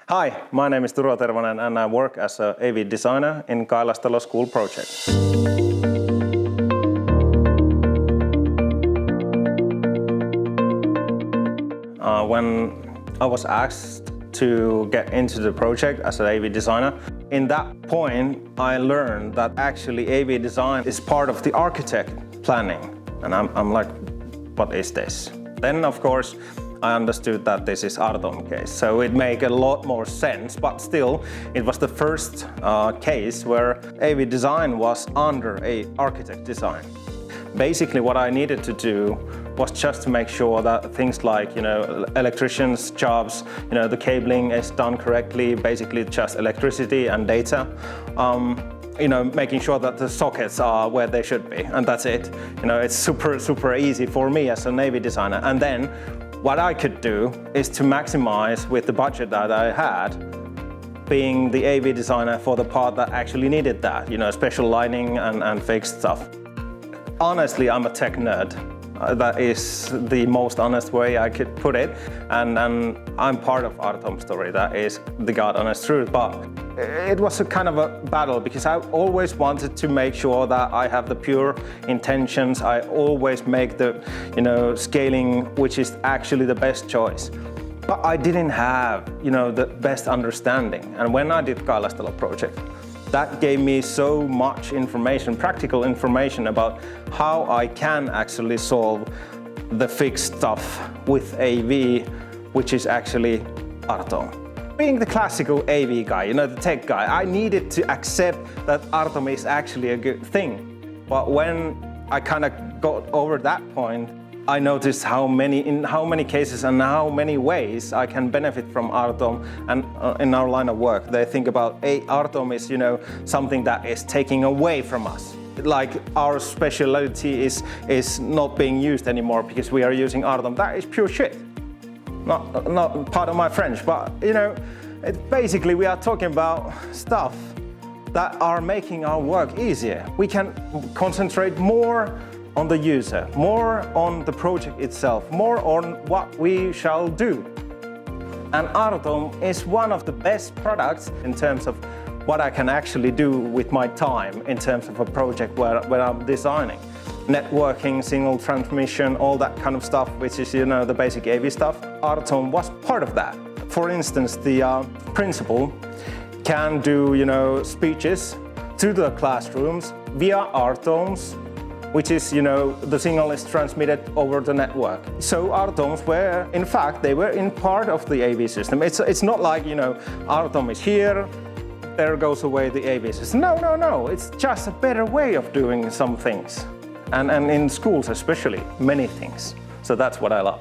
Hi, my name is Turo Tervonen and I work as an AV designer in Kailastalo School project. When I was asked to get into the project as an AV designer, in that point I learned that actually AV design is part of the architect planning. And I'm like, what is this? Then of course I understood that this is Artome case, so it made a lot more sense, but still it was the first case where AV design was under a architect design. Basically what I needed to do was just to make sure that things like, electricians' jobs, the cabling is done correctly, basically just electricity and data. Making sure that the sockets are where they should be, and that's it. It's super easy for me as an AV designer. And then what I could do is to maximize with the budget that I had, being the AV designer for the part that actually needed that, special lighting and fixed stuff. Honestly, I'm a tech nerd. That is the most honest way I could put it. And I'm part of Artome's story. That is the God honest truth. But it was a kind of a battle because I always wanted to make sure that I have the pure intentions. I always make the, scaling, which is actually the best choice. But I didn't have, the best understanding. And when I did Kailastalo project, that gave me so much information, practical information about how I can actually solve the fixed stuff with AV, which is actually Artome. Being the classical AV guy, the tech guy, I needed to accept that Artome is actually a good thing. But when I kind of got over that point, I noticed in how many cases and how many ways I can benefit from Artome. And in our line of work, they think about Artome is, something that is taking away from us. Like our specialty is not being used anymore because we are using Artome. That is pure shit. Not part of my French, but basically we are talking about stuff that are making our work easier. We can concentrate more on the user, more on the project itself, more on what we shall do. And Artome is one of the best products in terms of what I can actually do with my time in terms of a project where I'm designing. Networking, signal transmission, all that kind of stuff, which is, the basic AV stuff. Artome was part of that. For instance, the principal can do, speeches to the classrooms via Artomes, which is, the signal is transmitted over the network. So Artomes were, in fact, they were in part of the AV system. It's not like, Artome is here, there goes away the AV system. No, it's just a better way of doing some things. And in schools especially, many things. So that's what I love.